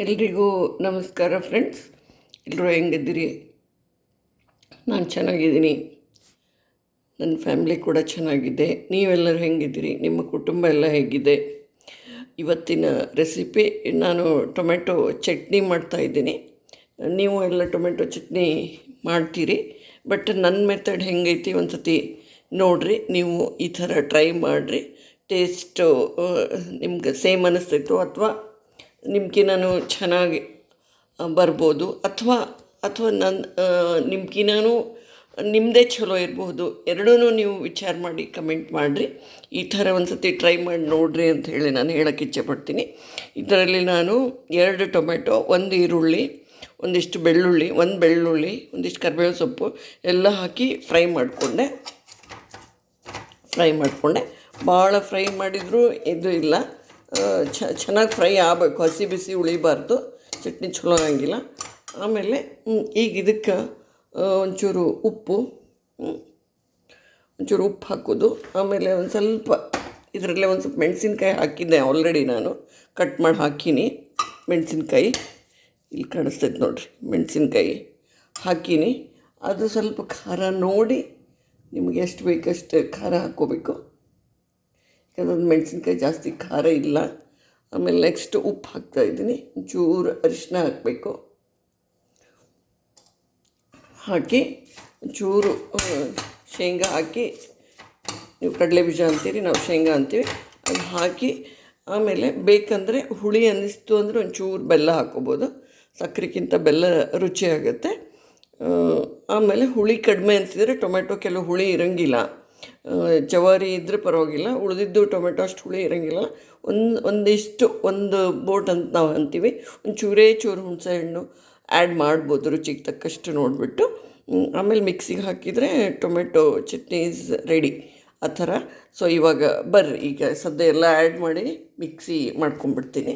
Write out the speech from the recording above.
ಎಲ್ರಿಗೂ ನಮಸ್ಕಾರ ಫ್ರೆಂಡ್ಸ್. ಎಲ್ಲರೂ ಹೆಂಗಿದ್ದೀರಿ? ನಾನು ಚೆನ್ನಾಗಿದ್ದೀನಿ, ನನ್ನ ಫ್ಯಾಮಿಲಿ ಕೂಡ ಚೆನ್ನಾಗಿದೆ. ನೀವೆಲ್ಲರೂ ಹೆಂಗಿದ್ದೀರಿ? ನಿಮ್ಮ ಕುಟುಂಬ ಎಲ್ಲ ಹೇಗಿದೆ? ಇವತ್ತಿನ ರೆಸಿಪಿ ನಾನು ಟೊಮೆಟೊ ಚಟ್ನಿ ಮಾಡ್ತಾಯಿದ್ದೀನಿ. ನೀವು ಎಲ್ಲ ಟೊಮೆಟೊ ಚಟ್ನಿ ಮಾಡ್ತೀರಿ, ಬಟ್ ನನ್ನ ಮೆಥಡ್ ಹೆಂಗೈತಿ ಒಂದು ಸತಿ ನೋಡಿರಿ. ನೀವು ಈ ಥರ ಟ್ರೈ ಮಾಡಿರಿ. ಟೇಸ್ಟು ನಿಮ್ಗೆ ಸೇಮ್ ಅನ್ನಿಸ್ತೈತೋ ಅಥವಾ ನಿಮ್ಗಿನ್ನೂ ಚೆನ್ನಾಗಿ ಬರ್ಬೋದು, ಅಥವಾ ನಿಮ್ಗಿನ್ನೂ ನಿಮ್ಮದೇ ಚಲೋ ಇರ್ಬೋದು. ಎರಡೂ ನೀವು ವಿಚಾರ ಮಾಡಿ ಕಮೆಂಟ್ ಮಾಡಿರಿ. ಈ ಥರ ಒಂದು ಸತಿ ಟ್ರೈ ಮಾಡಿ ನೋಡಿರಿ ಅಂತ ಹೇಳಿ ನಾನು ಹೇಳೋಕ್ಕೆ ಇಚ್ಛೆಪಡ್ತೀನಿ. ಇದರಲ್ಲಿ ನಾನು 2 ಟೊಮೆಟೊ, 1 ಈರುಳ್ಳಿ, ಒಂದಿಷ್ಟು ಬೆಳ್ಳುಳ್ಳಿ, 1 ಬೆಳ್ಳುಳ್ಳಿ, ಒಂದಿಷ್ಟು ಕರಿಬೇವು ಸೊಪ್ಪು ಎಲ್ಲ ಹಾಕಿ ಫ್ರೈ ಮಾಡಿಕೊಂಡೆ. ಭಾಳ ಫ್ರೈ ಮಾಡಿದರೂ ಇದು ಇಲ್ಲ, ಚೆನ್ನಾಗಿ ಫ್ರೈ ಆಗಬೇಕು, ಹಸಿ ಬಿಸಿ ಉಳಿಬಾರ್ದು, ಚಟ್ನಿ ಚಲೋ ಆಗಂಗಿಲ್ಲ. ಆಮೇಲೆ ಈಗ ಇದಕ್ಕೆ ಒಂಚೂರು ಉಪ್ಪು ಹಾಕೋದು. ಆಮೇಲೆ ಒಂದು ಸ್ವಲ್ಪ ಇದರಲ್ಲೇ ಒಂದು ಸ್ವಲ್ಪ ಮೆಣಸಿನ್ಕಾಯಿ ಹಾಕಿದ್ದೆ ಆಲ್ರೆಡಿ, ನಾನು ಕಟ್ ಮಾಡಿ ಹಾಕೀನಿ. ಮೆಣಸಿನ್ಕಾಯಿ ಇಲ್ಲಿ ಕಾಣಿಸ್ತೈತೆ ನೋಡಿರಿ, ಮೆಣಸಿನ್ಕಾಯಿ ಹಾಕೀನಿ. ಅದು ಸ್ವಲ್ಪ ಖಾರ ನೋಡಿ ನಿಮಗೆ ಎಷ್ಟು ಬೇಕಷ್ಟು ಖಾರ ಹಾಕ್ಕೋಬೇಕು, ಯಾಕಂದ್ರೆ ಮೆಣಸಿನ್ಕಾಯಿ ಜಾಸ್ತಿ ಖಾರ ಇಲ್ಲ. ಆಮೇಲೆ ನೆಕ್ಸ್ಟ್ ಉಪ್ಪು ಹಾಕ್ತಾಯಿದ್ದೀನಿ, ಒಂಚೂರು ಅರಿಶಿನ ಹಾಕಬೇಕು. ಹಾಕಿ ಒಂಚೂರು ಶೇಂಗಾ ಹಾಕಿ, ನೀವು ಕಡಲೆ ಬೀಜ ಅಂತೀರಿ, ನಾವು ಶೇಂಗಾ ಅಂತೀವಿ, ಅದು ಹಾಕಿ ಆಮೇಲೆ ಬೇಕಂದರೆ ಹುಳಿ ಅನ್ನಿಸ್ತು ಅಂದರೆ ಒಂಚೂರು ಬೆಲ್ಲ ಹಾಕ್ಕೋಬೋದು. ಸಕ್ಕರೆಗಿಂತ ಬೆಲ್ಲ ರುಚಿಯಾಗುತ್ತೆ. ಆಮೇಲೆ ಹುಳಿ ಕಡಿಮೆ ಅನಿಸಿದರೆ ಟೊಮೆಟೊ ಕೆಲವು ಹುಳಿ ಇರೋಂಗಿಲ್ಲ, ಜವಾರಿ ಇದ್ದರೆ ಪರವಾಗಿಲ್ಲ, ಉಳಿದಿದ್ದು ಟೊಮೆಟೊ ಅಷ್ಟು ಹುಳಿ ಇರೋಂಗಿಲ್ಲ. ಒಂದಿಷ್ಟು ಒಂದು ಬೋಟ್ ಅಂತ ನಾವು ಅಂತೀವಿ, ಚೂರು ಹುಣಸೆ ಹಣ್ಣು ಆ್ಯಡ್ ಮಾಡ್ಬೋದು ರುಚಿಗೆ ತಕ್ಕಷ್ಟು ನೋಡಿಬಿಟ್ಟು. ಆಮೇಲೆ ಮಿಕ್ಸಿಗೆ ಹಾಕಿದರೆ ಟೊಮೆಟೊ ಚಟ್ನಿ ಈಸ್ ರೆಡಿ ಆ ಥರ. ಸೊ ಇವಾಗ ಬರ್ರಿ, ಈಗ ಸದ್ಯ ಎಲ್ಲ ಆ್ಯಡ್ ಮಾಡಿ ಮಿಕ್ಸಿ ಮಾಡ್ಕೊಂಬಿಡ್ತೀನಿ.